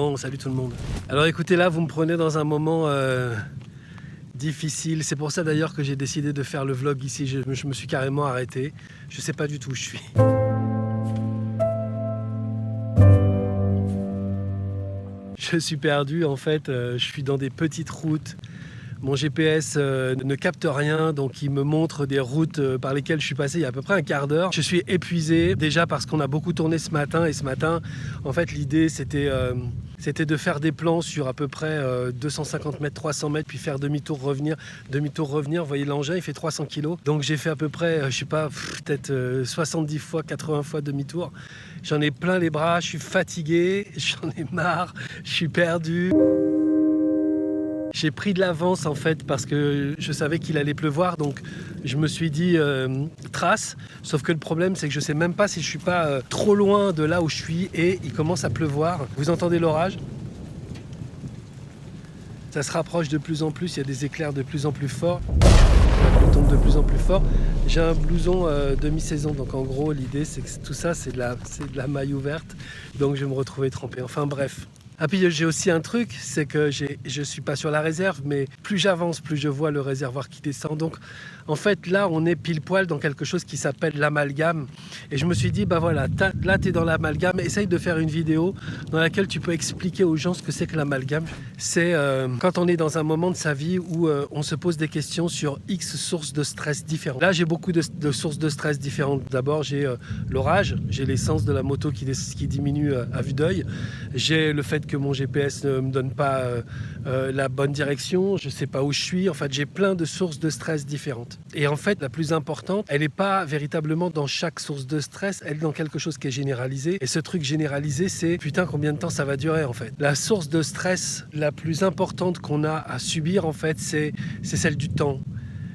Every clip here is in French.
Bon, salut tout le monde. Alors écoutez, là, vous me prenez dans un moment difficile. C'est pour ça d'ailleurs que j'ai décidé de faire le vlog ici. Je me suis carrément arrêté. Je sais pas du tout où je suis. Je suis perdu en fait. Je suis dans des petites routes. Mon GPS ne capte rien, donc il me montre des routes par lesquelles je suis passé il y a à peu près un quart d'heure. Je suis épuisé, déjà parce qu'on a beaucoup tourné ce matin. Et ce matin, en fait, l'idée, c'était de faire des plans sur à peu près 250 mètres, 300 mètres, puis faire demi-tour, revenir. Vous voyez l'engin, il fait 300 kilos. Donc j'ai fait à peu près, je sais pas, peut-être 70 fois, 80 fois demi-tour. J'en ai plein les bras, je suis fatigué, j'en ai marre, je suis perdu. J'ai pris de l'avance en fait parce que je savais qu'il allait pleuvoir, donc je me suis dit trace. Sauf que le problème, c'est que je sais même pas si je suis pas trop loin de là où je suis et il commence à pleuvoir. Vous entendez l'orage ? Ça se rapproche de plus en plus, il y a des éclairs de plus en plus forts. La pluie tombe de plus en plus fort. J'ai un blouson demi-saison, donc en gros l'idée c'est que tout ça c'est de la maille ouverte, donc je vais me retrouver trempé. Enfin bref. Ah puis j'ai aussi un truc, c'est que je suis pas sur la réserve, mais plus j'avance, plus je vois le réservoir qui descend. Donc en fait là on est pile poil dans quelque chose qui s'appelle l'amalgame. Et je me suis dit bah voilà, là tu es dans l'amalgame, essaye de faire une vidéo dans laquelle tu peux expliquer aux gens ce que c'est que l'amalgame. C'est quand on est dans un moment de sa vie où on se pose des questions sur X sources de stress différentes. Là j'ai beaucoup de sources de stress différentes. D'abord j'ai l'orage, j'ai l'essence de la moto qui diminue à vue d'œil, j'ai le fait que mon GPS ne me donne pas la bonne direction, je ne sais pas où je suis. En fait, j'ai plein de sources de stress différentes. Et en fait, la plus importante, elle n'est pas véritablement dans chaque source de stress, elle est dans quelque chose qui est généralisé. Et ce truc généralisé, c'est putain, combien de temps ça va durer en fait. La source de stress la plus importante qu'on a à subir en fait, c'est celle du temps.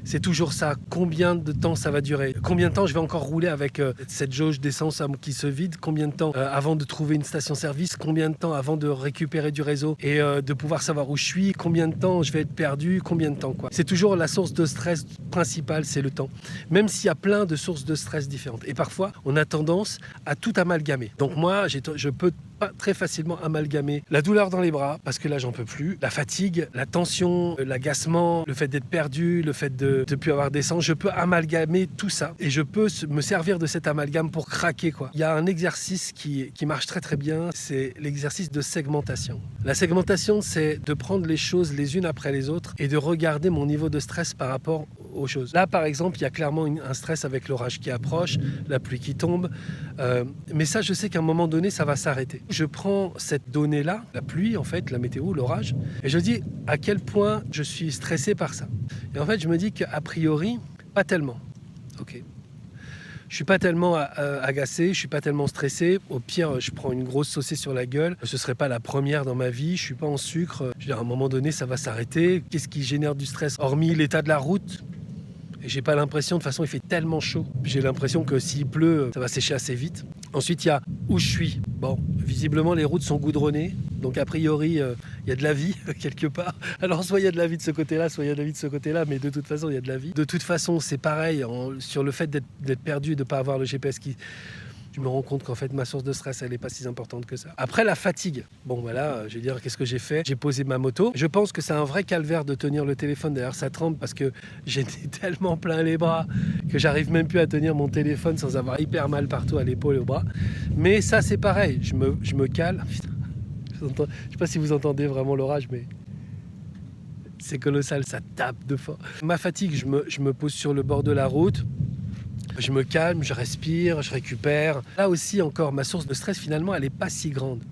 C'est toujours ça. Combien de temps ça va durer ? Combien de temps je vais encore rouler avec cette jauge d'essence qui se vide ? Combien de temps avant de trouver une station-service ? Combien de temps avant de récupérer du réseau et de pouvoir savoir où je suis ? Combien de temps je vais être perdu ? Combien de temps quoi ? C'est toujours la source de stress principale, c'est le temps. Même s'il y a plein de sources de stress différentes. Et parfois, on a tendance à tout amalgamer. Donc moi, je peux pas très facilement amalgamer la douleur dans les bras, parce que là j'en peux plus, la fatigue, la tension, l'agacement, le fait d'être perdu, le fait de ne plus avoir d'essence. Je peux amalgamer tout ça et je peux me servir de cet amalgame pour craquer quoi. Il y a un exercice qui marche très très bien, c'est l'exercice de segmentation. La segmentation, c'est de prendre les choses les unes après les autres et de regarder mon niveau de stress par rapport aux choses. Là par exemple, il y a clairement un stress avec l'orage qui approche, la pluie qui tombe, mais ça je sais qu'à un moment donné ça va s'arrêter. Je prends cette donnée-là, la pluie en fait, la météo, l'orage, et je dis à quel point je suis stressé par ça. Et en fait, je me dis qu'a priori, pas tellement. Ok. Je suis pas tellement agacé, je suis pas tellement stressé. Au pire, je prends une grosse saucée sur la gueule. Ce serait pas la première dans ma vie. Je suis pas en sucre. Je veux dire, à un moment donné, ça va s'arrêter. Qu'est-ce qui génère du stress, hormis l'état de la route ? Et j'ai pas l'impression, de toute façon il fait tellement chaud, j'ai l'impression que s'il pleut, ça va sécher assez vite. Ensuite il y a où je suis. Bon, visiblement les routes sont goudronnées, donc a priori il y a de la vie quelque part. Alors soit il y a de la vie de ce côté-là, soit il y a de la vie de ce côté-là, mais de toute façon il y a de la vie. De toute façon c'est pareil, sur le fait d'être perdu et de ne pas avoir le GPS qui... Je me rends compte qu'en fait ma source de stress elle n'est pas si importante que ça. Après la fatigue, bon voilà, je vais dire qu'est-ce que j'ai fait. J'ai posé ma moto. Je pense que c'est un vrai calvaire de tenir le téléphone, d'ailleurs ça tremble parce que j'étais tellement plein les bras que j'arrive même plus à tenir mon téléphone sans avoir hyper mal partout à l'épaule et au bras. Mais ça c'est pareil, je me cale. Putain, je sais pas si vous entendez vraiment l'orage, mais c'est colossal, ça tape de fort. Ma fatigue, je me pose sur le bord de la route. Je me calme, je respire, je récupère. Là aussi encore, ma source de stress finalement, elle n'est pas si grande.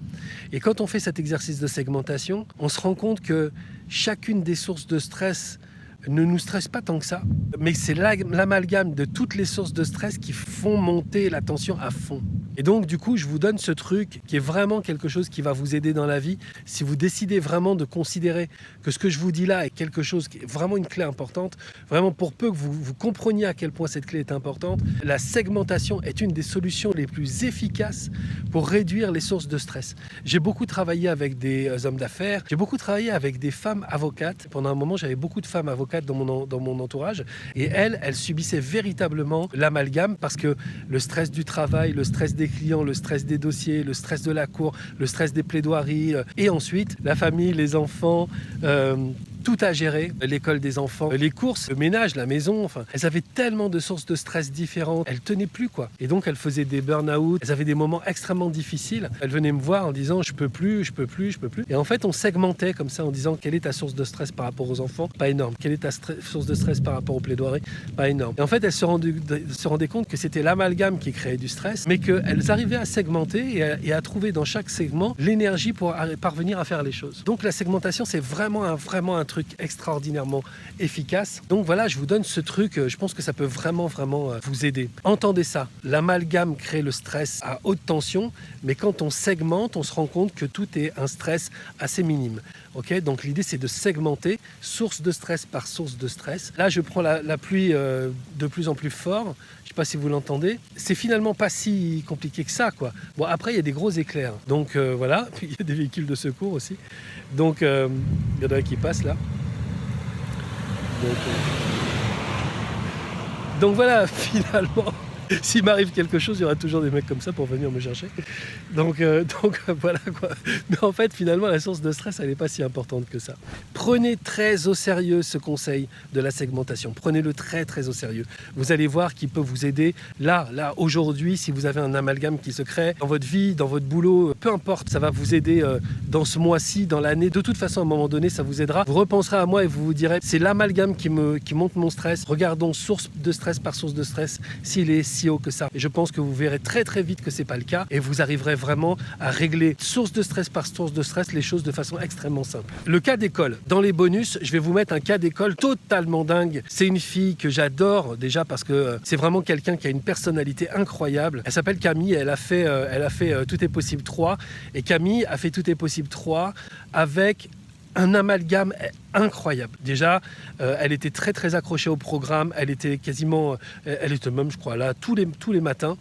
Et quand on fait cet exercice de segmentation, on se rend compte que chacune des sources de stress ne nous stresse pas tant que ça, mais c'est l'amalgame de toutes les sources de stress qui font monter la tension à fond. Et donc du coup, je vous donne ce truc qui est vraiment quelque chose qui va vous aider dans la vie. Si vous décidez vraiment de considérer que ce que je vous dis là est quelque chose qui est vraiment une clé importante, vraiment pour peu que vous compreniez à quel point cette clé est importante, la segmentation est une des solutions les plus efficaces pour réduire les sources de stress. J'ai beaucoup travaillé avec des hommes d'affaires, j'ai beaucoup travaillé avec des femmes avocates. Pendant un moment, j'avais beaucoup de femmes avocates 4 dans mon entourage. Et elle subissait véritablement l'amalgame parce que le stress du travail, le stress des clients, le stress des dossiers, le stress de la cour, le stress des plaidoiries, et ensuite la famille, les enfants, tout à gérer, l'école des enfants, les courses, le ménage, la maison, enfin, elles avaient tellement de sources de stress différentes, elles tenaient plus quoi. Et donc elles faisaient des burn-out, elles avaient des moments extrêmement difficiles. Elles venaient me voir en disant je peux plus. Et en fait on segmentait comme ça en disant quelle est ta source de stress par rapport aux enfants, pas énorme. Quelle est ta source de stress par rapport aux plaidoiries, pas énorme. Et en fait elles se rendaient compte que c'était l'amalgame qui créait du stress, mais qu'elles arrivaient à segmenter et à trouver dans chaque segment l'énergie pour parvenir à faire les choses. Donc la segmentation c'est vraiment un truc extraordinairement efficace. Donc voilà, je vous donne ce truc, je pense que ça peut vraiment vous aider. Entendez ça, l'amalgame crée le stress à haute tension, mais quand on segmente, on se rend compte que tout est un stress assez minime. Okay, donc l'idée c'est de segmenter source de stress par source de stress. Là je prends la pluie de plus en plus fort, je sais pas si vous l'entendez. C'est finalement pas si compliqué que ça quoi. Bon après il y a des gros éclairs, donc voilà, il y a des véhicules de secours aussi. Donc il y en a qui passent là. Donc voilà, finalement, s'il m'arrive quelque chose, il y aura toujours des mecs comme ça pour venir me chercher. Donc voilà quoi. Mais en fait, finalement, la source de stress, elle n'est pas si importante que ça. Prenez très au sérieux ce conseil de la segmentation. Prenez-le très au sérieux. Vous allez voir qu'il peut vous aider là, aujourd'hui, si vous avez un amalgame qui se crée dans votre vie, dans votre boulot, peu importe, ça va vous aider dans ce mois-ci, dans l'année. De toute façon, à un moment donné, ça vous aidera. Vous repenserez à moi et vous vous direz, c'est l'amalgame qui monte mon stress. Regardons source de stress par source de stress, s'il est si haut que ça. Et je pense que vous verrez très vite que c'est pas le cas et vous arriverez vraiment à régler source de stress par source de stress les choses de façon extrêmement simple. Le cas d'école. Dans les bonus, je vais vous mettre un cas d'école totalement dingue. C'est une fille que j'adore déjà parce que c'est vraiment quelqu'un qui a une personnalité incroyable. Elle s'appelle Camille, elle a fait Tout est possible 3 et Camille a fait Tout est possible 3 avec un amalgame incroyable. Déjà, elle était très accrochée au programme. Elle était même, je crois, là tous les matins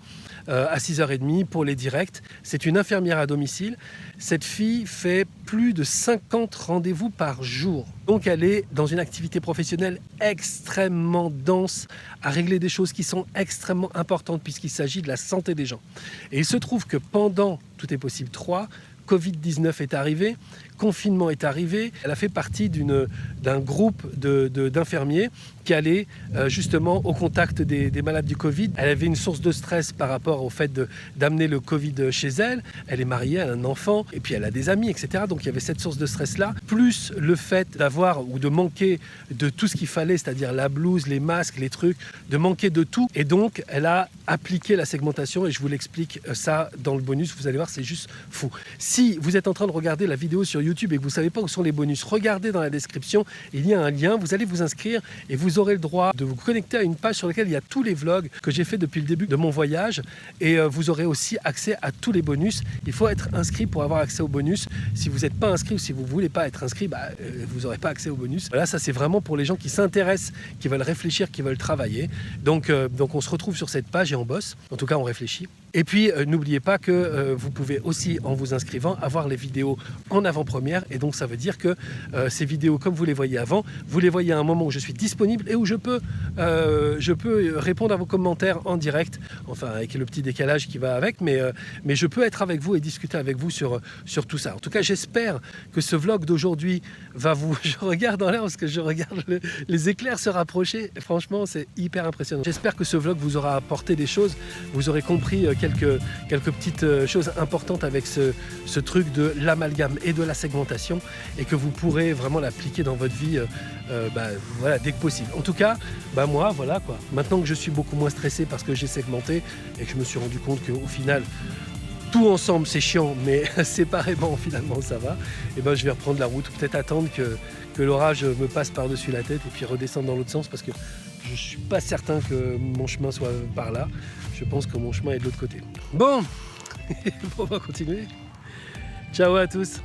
à 6h30 pour les directs. C'est une infirmière à domicile. Cette fille fait plus de 50 rendez-vous par jour. Donc elle est dans une activité professionnelle extrêmement dense à régler des choses qui sont extrêmement importantes puisqu'il s'agit de la santé des gens. Et il se trouve que pendant Tout est possible 3, Covid-19 est arrivé, confinement est arrivé. Elle a fait partie d'un groupe d'infirmiers qui allaient justement au contact des malades du Covid. Elle avait une source de stress par rapport au fait d'amener le Covid chez elle. Elle est mariée, elle a un enfant, et puis elle a des amis, etc. Donc il y avait cette source de stress-là, plus le fait d'avoir ou de manquer de tout ce qu'il fallait, c'est-à-dire la blouse, les masques, les trucs, de manquer de tout. Et donc elle a appliqué la segmentation, et je vous l'explique ça dans le bonus. Vous allez voir, c'est juste fou. Si vous êtes en train de regarder la vidéo sur YouTube et que vous ne savez pas où sont les bonus, regardez dans la description, il y a un lien, vous allez vous inscrire et vous aurez le droit de vous connecter à une page sur laquelle il y a tous les vlogs que j'ai fait depuis le début de mon voyage, et vous aurez aussi accès à tous les bonus. Il faut être inscrit pour avoir accès aux bonus. Si vous n'êtes pas inscrit ou si vous ne voulez pas être inscrit, vous n'aurez pas accès aux bonus. Voilà, ça c'est vraiment pour les gens qui s'intéressent, qui veulent réfléchir, qui veulent travailler. Donc on se retrouve sur cette page et on bosse. En tout cas, on réfléchit. Et puis, n'oubliez pas que vous pouvez aussi, en vous inscrivant, avoir les vidéos en avant-première. Et donc, ça veut dire que ces vidéos, comme vous les voyez avant, vous les voyez à un moment où je suis disponible et où je peux répondre à vos commentaires en direct. Enfin, avec le petit décalage qui va avec. Mais je peux être avec vous et discuter avec vous sur tout ça. En tout cas, j'espère que ce vlog d'aujourd'hui va vous... Je regarde en l'air parce que je regarde les éclairs se rapprocher. Franchement, c'est hyper impressionnant. J'espère que ce vlog vous aura apporté des choses. Vous aurez compris quelques petites choses importantes avec ce truc de l'amalgame et de la segmentation, et que vous pourrez vraiment l'appliquer dans votre vie voilà, dès que possible. En tout cas, moi, voilà quoi. Maintenant que je suis beaucoup moins stressé parce que j'ai segmenté et que je me suis rendu compte qu'au final, tout ensemble c'est chiant, mais séparément finalement ça va, et je vais reprendre la route, peut-être attendre que l'orage me passe par-dessus la tête et puis redescendre dans l'autre sens, parce que je ne suis pas certain que mon chemin soit par là. Je pense que mon chemin est de l'autre côté. Bon, on va continuer. Ciao à tous.